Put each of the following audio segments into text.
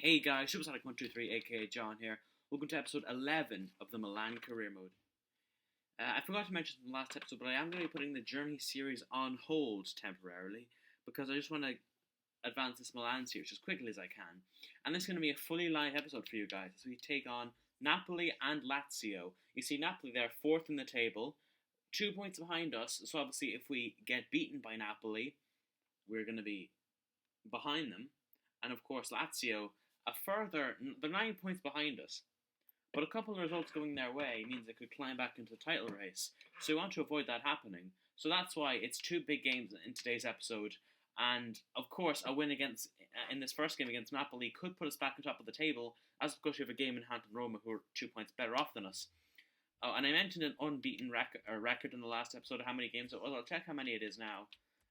Hey guys, Supersonic123 aka John here. Welcome to episode 11 of the Milan Career Mode. I forgot to mention in the last episode, but I am going to be putting the Journey series on hold temporarily because I just want to advance this Milan series as quickly as I can. And this is going to be a fully live episode for you guys as we take on Napoli and Lazio. You see, Napoli, they're fourth in the table, 2 points behind us, so obviously if we get beaten by Napoli, we're going to be behind them. And of course, Lazio, they're 9 points behind us. But a couple of results going their way means they could climb back into the title race. So we want to avoid that happening. So that's why it's two big games in today's episode. And of course, a win in this first game against Napoli could put us back on top of the table, as of course we have a game in hand on Roma who are 2 points better off than us. Oh, and I mentioned an unbeaten record in the last episode of how many games it was. I'll check how many it is now.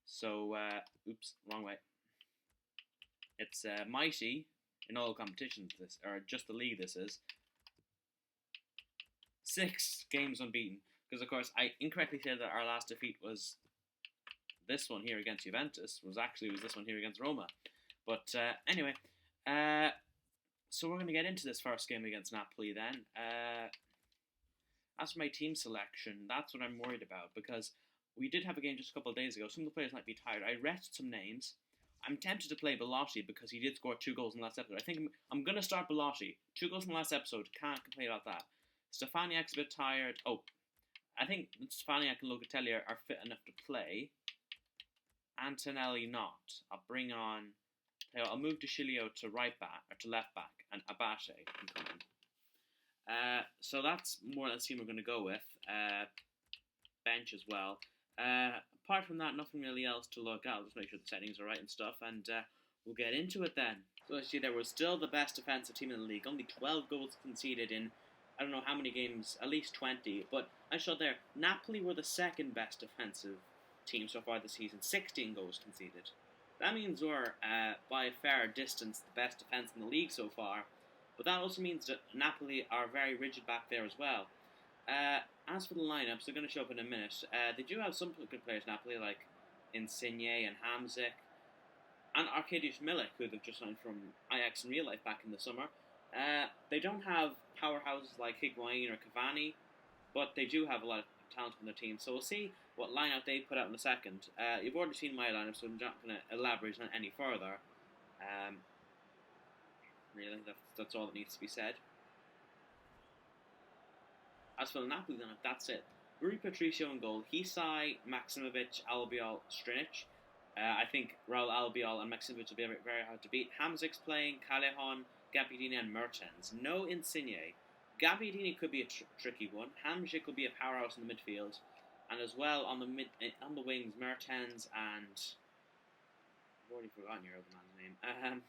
So, oops, wrong way. It's mighty in all competitions, or just the league this is. 6 games unbeaten. Because, of course, I incorrectly said that our last defeat was this one here against Juventus. It was this one here against Roma. But anyway, so we're going to get into this first game against Napoli then. As for my team selection, that's what I'm worried about. Because we did have a game just a couple of days ago. Some of the players might be tired. I rested some names. I'm tempted to play Belotti because he did score 2 goals in the last episode. I think I'm going to start Belotti. 2 goals in the last episode. Can't complain about that. Stefaniak's a bit tired. Oh, I think Stefaniak and Locatelli are fit enough to play. Antonelli not. I'll move DeCilio to right back, or to left back, and Abate can come in. So that's more or less the team we're going to go with. Bench as well. Apart from that, nothing really else to look at. I'll just make sure the settings are right and stuff, and we'll get into it then. So as you see, there was still the best defensive team in the league. Only 12 goals conceded in, I don't know how many games, at least 20. But I showed there, Napoli were the second best defensive team so far this season. 16 goals conceded. That means we're, by a fair distance, the best defence in the league so far. But that also means that Napoli are very rigid back there as well. As for the lineups, they're going to show up in a minute. They do have some good players, Napoli, like Insigne and Hamzik, and Arkadiusz Milik, who they've just signed from Ajax in real life back in the summer. They don't have powerhouses like Higuain or Cavani, but they do have a lot of talent on their team. So we'll see what lineup they put out in a second. You've already seen my lineup, so I'm not going to elaborate on it any further. Really, that's all that needs to be said. As for the Napoli lineup, that's it. Rui Patricio in goal, Hisai, Maksimovic, Albiol, Strinic. I think Raul Albiol and Maksimovic will be very hard to beat. Hamzik's playing, Callejon, Gabbiadini and Mertens. No Insigne. Gabbiadini could be a tricky one. Hamzik will be a powerhouse in the midfield. And as well on the wings, Mertens and... I've already forgotten your other man's name.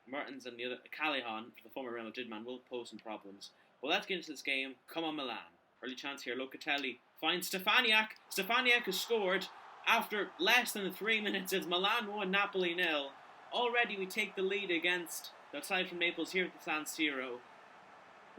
Mertens and the other... Callejon, the former Real Madrid man, will pose some problems. Well, let's get into this game. Come on, Milan. Early chance here. Locatelli finds Stefaniak. Stefaniak has scored after less than 3 minutes. It's Milan 1, Napoli 0. Already we take the lead against the side from Naples here at the San Siro.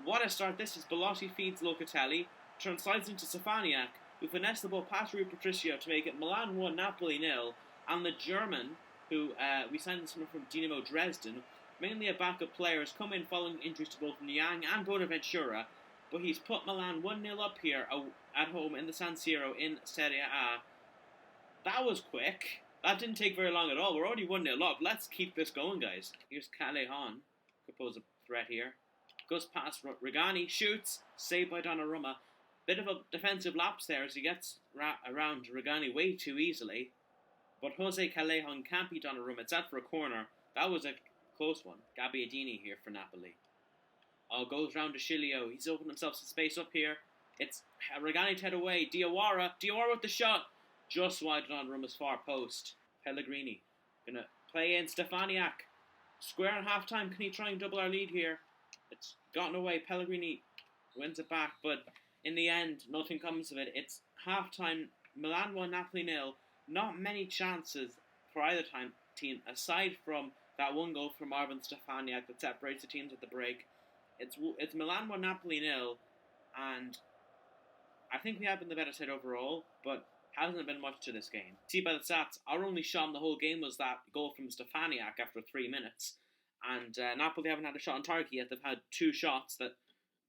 What a start this is. Belotti feeds Locatelli. Slides into Stefaniak, who finessed the ball past Rui Patricio to make it Milan 1, Napoli 0. And the German, who we signed this one from Dinamo Dresden, mainly a backup player, has come in following injuries to both Niang and Bonaventura, but he's put Milan 1-0 up here at home in the San Siro in Serie A. That was quick. That didn't take very long at all. We're already 1-0 up. Let's keep this going, guys. Here's Callejon. Could pose a threat here. Goes past Regani. Shoots. Saved by Donnarumma. Bit of a defensive lapse there as he gets around Regani way too easily. But Jose Callejon can't beat Donnarumma. It's out for a corner. That was a close one. Gabbiadini here for Napoli. Goes round to DeCilio. He's opened himself some space up here. It's Regani head away. Diawara with the shot. Just wide on Donnarumma's far post. Pellegrini gonna play in Stefaniak. Square on half time. Can he try and double our lead here? It's gotten away. Pellegrini wins it back, but in the end, nothing comes of it. It's half time. Milan 1, Napoli 0. Not many chances for either team aside from that one goal from Marvin Stefaniak that separates the teams at the break. It's Milan 1, Napoli 0, and I think we have been the better side overall, but hasn't been much to this game. See by the stats, our only shot in the whole game was that goal from Stefaniak after 3 minutes, And Napoli haven't had a shot on target yet. They've had 2 shots that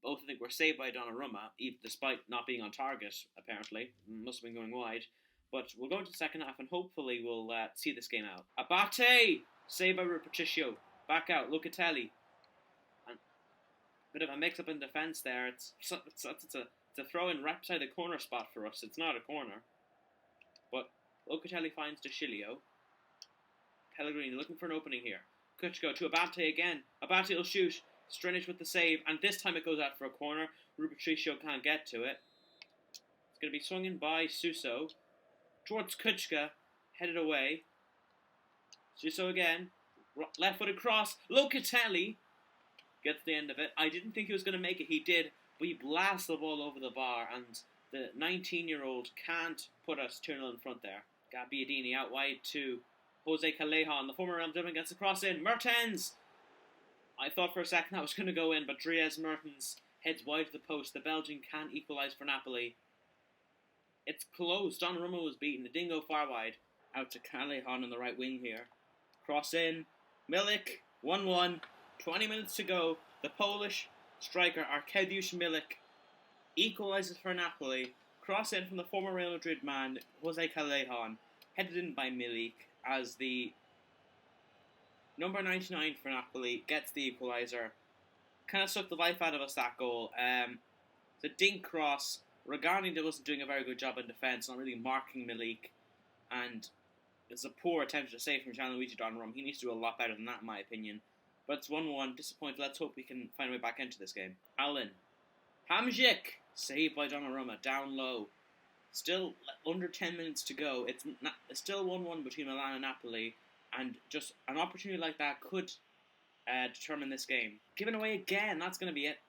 both I think were saved by Donnarumma, even despite not being on target, apparently. Must have been going wide. But we'll go into the second half and hopefully we'll see this game out. Abate! Saved by Rui Patricio. Back out, Locatelli. And a bit of a mix-up in defence there. It's a throw-in right beside the corner spot for us. It's not a corner. But Locatelli finds De Chilio. Pellegrini looking for an opening here. Kuchko to Abate again. Abate will shoot. Strinic with the save, and this time it goes out for a corner. Rui Patricio can't get to it. It's going to be swung in by Suso. Towards Kuchka. Headed away. Suso again. Left-footed cross. Locatelli gets the end of it. I didn't think he was going to make it. He did, but he blasts the ball over the bar, and the 19-year-old can't put us 2-0 in front there. Gabbiadini out wide to Jose Callejon. The former Real Madrid gets the cross in. Mertens! I thought for a second that was going to go in, but Dries Mertens heads wide to the post. The Belgian can equalise for Napoli. It's close. Donnarumma was beaten. It didn't go far wide. Out to Callejon on the right wing here. Cross in. Milik, 1-1. 20 minutes to go. The Polish striker Arkadiusz Milik equalises for Napoli. Cross in from the former Real Madrid man, Jose Callejon. Headed in by Milik as the number 99 for Napoli gets the equaliser. Kind of sucked the life out of us, that goal. The dink cross. Regani wasn't doing a very good job in defence, not really marking Milik. And it's a poor attempt to save from Gianluigi Donnarumma. He needs to do a lot better than that, in my opinion. But it's 1-1. Disappointed. Let's hope we can find a way back into this game. Allen. Hamzik. Saved by Donnarumma. Down low. Still under 10 minutes to go. It's still 1-1 between Milan and Napoli. And just an opportunity like that could determine this game. Given away again. That's going to be it.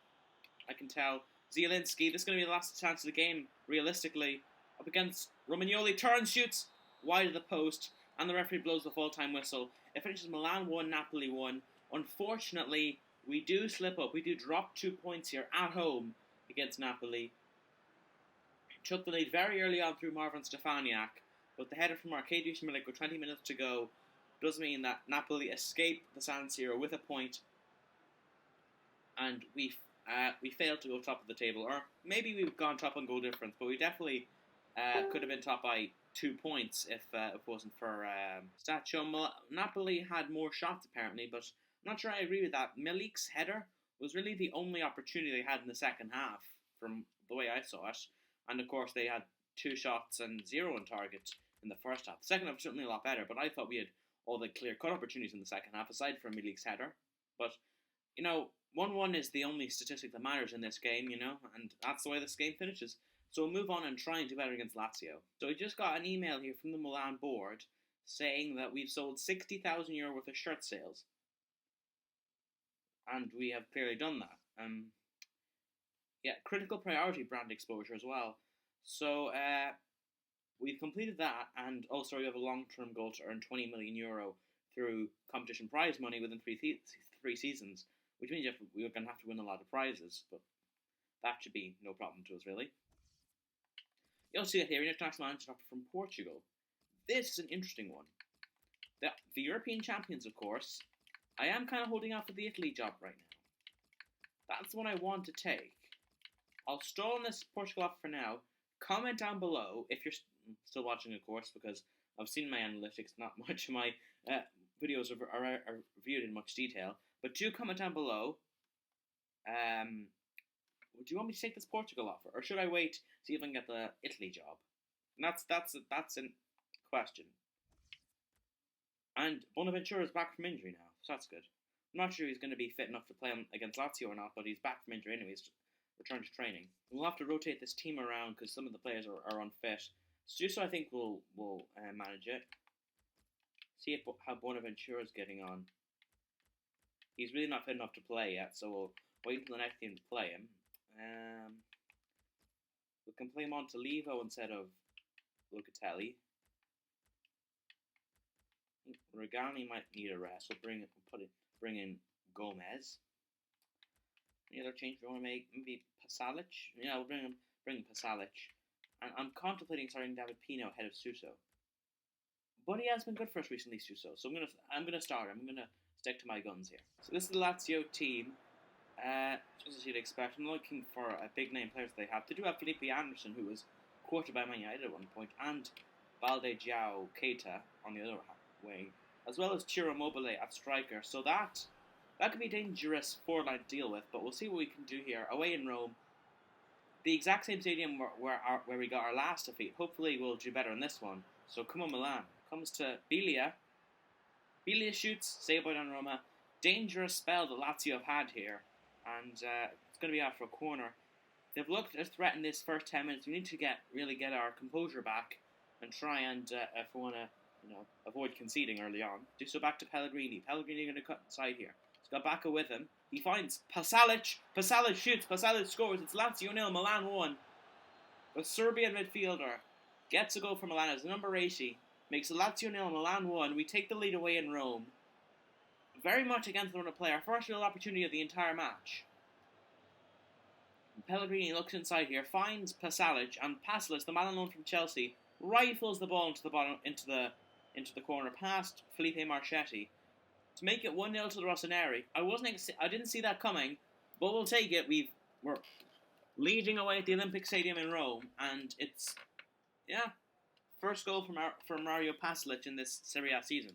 I can tell. Zielinski. This is going to be the last chance of the game. Realistically. Up against Romagnoli. Turns, shoots. Wide of the post. And the referee blows the full-time whistle. It finishes Milan 1, Napoli 1. Unfortunately, we do slip up. We do drop 2 points here at home against Napoli. Took the lead very early on through Marvin Stefaniak. But the header from Arkadiusz Milik with 20 minutes to go does mean that Napoli escape the San Siro with a point, and we failed to go top of the table, or maybe we've gone top on goal difference, but we definitely could have been top by 2 points if it wasn't for stats show. Napoli had more shots apparently, but I'm not sure I agree with that. Milik's header was really the only opportunity they had in the second half, from the way I saw it, and of course they had 2 shots and 0 on target in the first half. The second half was certainly a lot better, but I thought we had all the clear-cut opportunities in the second half, aside from Milik's header. But, 1-1 is the only statistic that matters in this game, and that's the way this game finishes. So we'll move on and try and do better against Lazio. So we just got an email here from the Milan board saying that we've sold €60,000 worth of shirt sales. And we have clearly done that. Critical priority brand exposure as well. So, we've completed that, and also we have a long-term goal to earn €20 million through competition prize money within 3 seasons, which means we're going to have to win a lot of prizes, but that should be no problem to us, really. You also see that here, international manager offer from Portugal. This is an interesting one. The European champions, of course. I am kind of holding out for the Italy job right now. That's the one I want to take. I'll stall on this Portugal offer for now. Comment down below if you're still watching, of course, because I've seen my analytics. Not much of my videos are reviewed in much detail. But do comment down below. Do you want me to take this Portugal offer, or should I wait see if I can get the Italy job? And that's a question. And Bonaventura is back from injury now, so that's good. I'm not sure he's going to be fit enough to play against Lazio or not, but he's back from injury anyways. Return to training. We'll have to rotate this team around because some of the players are unfit. Suso, I think, will manage it. See how Bonaventura is getting on. He's really not fit enough to play yet, so we'll wait until the next game to play him. We can play Montalivo instead of Locatelli. Regani might need a rest. We'll bring in Gomez. Any other change we want to make? Maybe Pasalic? Yeah, we'll bring Pasalic. And I'm contemplating starting David Pino ahead of Suso. But he has been good for us recently, Suso. So I'm gonna start him. I'm gonna Stick to my guns here. So this is the Lazio team. Just as you'd expect, I'm looking for a big name players they have. They do have Felipe Anderson, who was quoted by Man United at one point, and Balde João Keita on the other wing, as well as Ciro Immobile at striker. So that could be a dangerous forward-line to deal with, but we'll see what we can do here. Away in Rome, the exact same stadium where we got our last defeat. Hopefully we'll do better in this one. So come on, Milan. Comes to Biglia. Biglia shoots, saved by Donnarumma. Dangerous spell that Lazio have had here. And it's going to be out for a corner. They've looked to threaten this first 10 minutes. We need to really get our composure back and try and, if we want to avoid conceding early on, do so back to Pellegrini. Pellegrini going to cut inside here. He's got Bacca with him. He finds Pasalic. Pasalic shoots. Pasalic scores. It's Lazio 0, Milan 1. The Serbian midfielder gets a goal for Milan as number 80. Makes it Lazio 0, Milan 1. We take the lead away in Rome. Very much against the run of play. Our first real opportunity of the entire match. Pellegrini looks inside here, finds Pasalic, and Pasalic, the man on loan from Chelsea, rifles the ball into the corner past Felipe Marchetti to make it 1-0 to the Rossoneri. I didn't see that coming, but we'll take it. We're leading away at the Olympic Stadium in Rome, and it's first goal from Mario Pasalic in this Serie A season.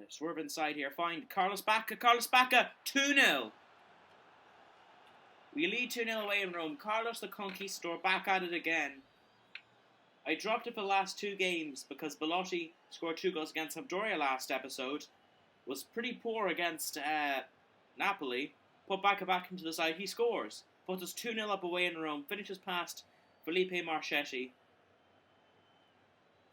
Swerve inside here, find Carlos Bacca. 2-0. We lead 2-0 away in Rome. Carlos the Conquistador back at it again. I dropped it for the last 2 games because Belotti scored 2 goals against Sampdoria last episode. Was pretty poor against Napoli. Put Bacca back into the side. He scores. Puts us 2-0 up away in Rome. Finishes past Felipe Marchetti.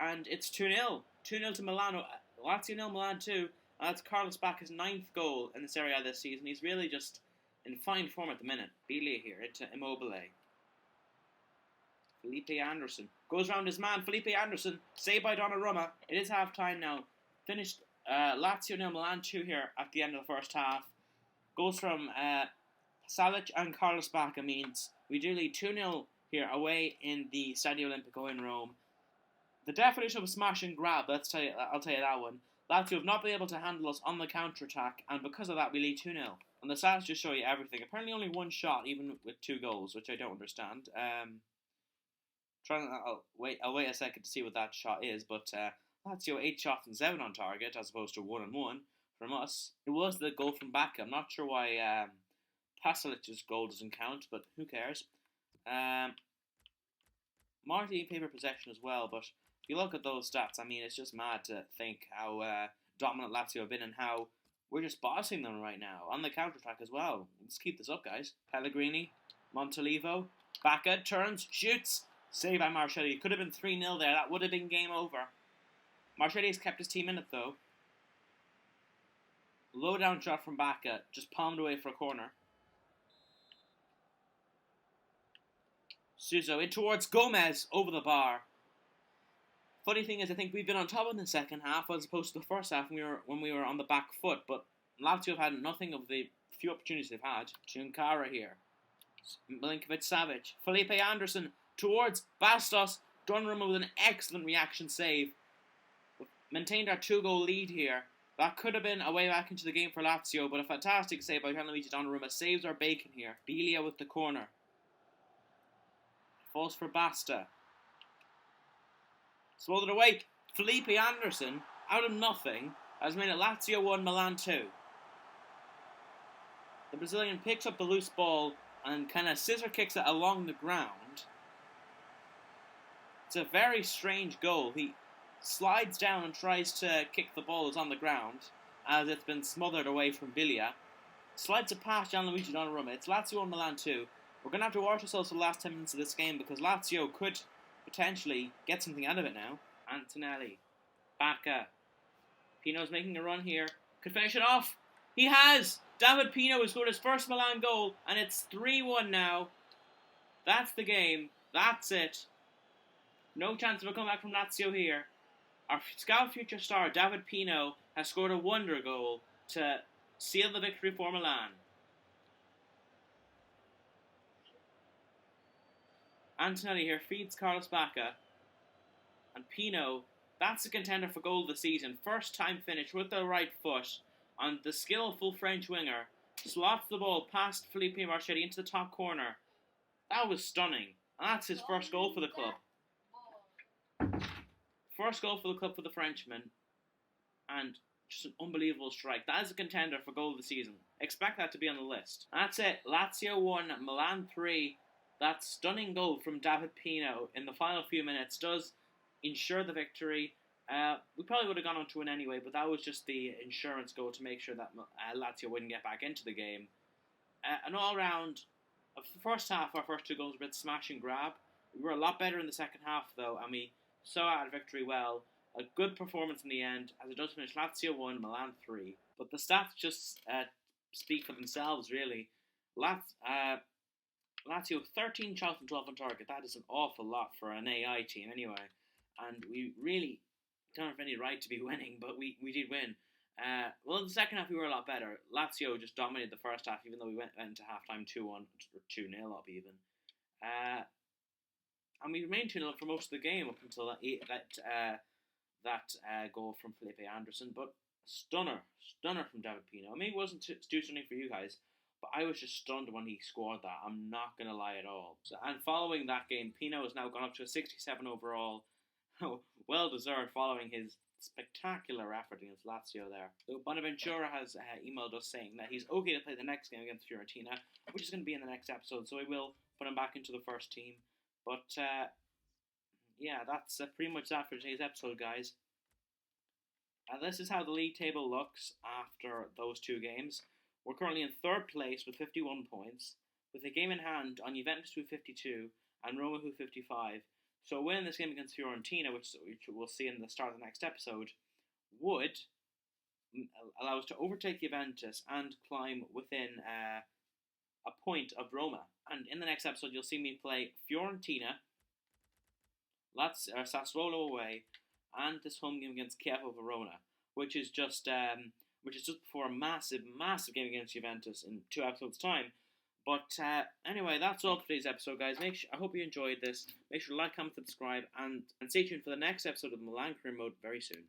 And it's 2-0. 2-0 to Milano. Lazio 0, Milan 2. And that's Carlos Bacca's 9th goal in the Serie A this season. He's really just in fine form at the minute. Biglia here into Immobile. Felipe Anderson goes round his man. Felipe Anderson, saved by Donnarumma. It is half time now. Finished Lazio 0, Milan 2 here at the end of the first half. Goals from Pasalic and Carlos Bacca means we do lead 2-0 here away in the Stadio Olimpico in Rome. The definition of a smash and grab, I'll tell you that one. Lazio have not been able to handle us on the counter-attack, and because of that we lead 2-0. And the stats just show you everything. Apparently only 1 shot, even with 2 goals, which I don't understand. I'll wait a second to see what that shot is, but Lazio 8 shots and 7 on target, as opposed to 1 and 1 from us. It was the goal from Bacca. I'm not sure why Pasalic's goal doesn't count, but who cares? Marty paper possession as well, but if you look at those stats, I mean, it's just mad to think how dominant Lazio have been and how we're just bossing them right now on the counter-attack as well. Let's keep this up, guys. Pellegrini, Montolivo, Bacca turns, shoots, saved by Marchetti. Could have been 3-0 there. That would have been game over. Marchetti has kept his team in it though. Low down shot from Bacca, just palmed away for a corner. Suso in towards Gomez, over the bar. Funny thing is, I think we've been on top in the second half as opposed to the first half when we were on the back foot, but Lazio have had nothing of the few opportunities they've had. Chinkara here. Milinkovic-Savic. Felipe Anderson towards Bastos. Donnarumma with an excellent reaction save. We've maintained our 2-goal lead here. That could have been a way back into the game for Lazio, but a fantastic save by Gianluigi Donnarumma saves our bacon here. Biglia with the corner. Falls for Basta. Smothered away. Felipe Anderson, out of nothing, has made it Lazio 1, Milan 2. The Brazilian picks up the loose ball and kind of scissor kicks it along the ground. It's a very strange goal. He slides down and tries to kick the ball that's on the ground as it's been smothered away from Biglia. Slides it past Gianluigi Donnarumma. It's Lazio 1, Milan 2. We're going to have to watch ourselves for the last 10 minutes of this game because Lazio could potentially get something out of it now. Antonelli. Bacca. Pino's making a run here. Could finish it off. He has! David Pino has scored his first Milan goal, and it's 3-1 now. That's the game. That's it. No chance of a comeback from Lazio here. Our scout future star, David Pino, has scored a wonder goal to seal the victory for Milan. Antonelli here feeds Carlos Bacca. And Pino, that's a contender for goal of the season. First time finish with the right foot. And the skillful French winger slots the ball past Felipe Marchetti into the top corner. That was stunning. And that's his first goal for the club. First goal for the club for the Frenchman. And just an unbelievable strike. That is a contender for goal of the season. Expect that to be on the list. That's it. Lazio 1, Milan 3. That stunning goal from David Pino in the final few minutes does ensure the victory. We probably would have gone on to win anyway, but that was just the insurance goal to make sure that Lazio wouldn't get back into the game. An all-round, the first half, our first 2 goals were a bit smash and grab. We were a lot better in the second half, though, and we saw out a victory well. A good performance in the end, as it does finish Lazio 1, Milan 3. But the stats just speak for themselves, really. Lazio 13 shots and 12 on target. That is an awful lot for an AI team, anyway. And we really don't have any right to be winning, but we did win. Well, in the second half, we were a lot better. Lazio just dominated the first half, even though we went into halftime 2-1 or 2-0 up, even. And we remained 2-0 for most of the game up until that goal from Felipe Anderson. But stunner from David Pino. I mean, it wasn't too stunning for you guys, but I was just stunned when he scored that. I'm not going to lie at all. And following that game, Pino has now gone up to a 67 overall. Well deserved following his spectacular effort against Lazio there. So Bonaventura has emailed us saying that he's okay to play the next game against Fiorentina, which is going to be in the next episode, so we will put him back into the first team. But yeah, that's pretty much that for today's episode, guys. This is how the league table looks after those 2 games. We're currently in 3rd place with 51 points, with a game in hand on Juventus with 52 and Roma with 55. So winning this game against Fiorentina, which we'll see in the start of the next episode, would allow us to overtake Juventus and climb within a point of Roma. And in the next episode, you'll see me play Fiorentina, Sassuolo away, and this home game against Chievo Verona, which is just before a massive game against Juventus in 2 episodes' time. But anyway, that's all for today's episode, guys. I hope you enjoyed this. Make sure to like, comment, subscribe, and stay tuned for the next episode of Milan Career Mode very soon.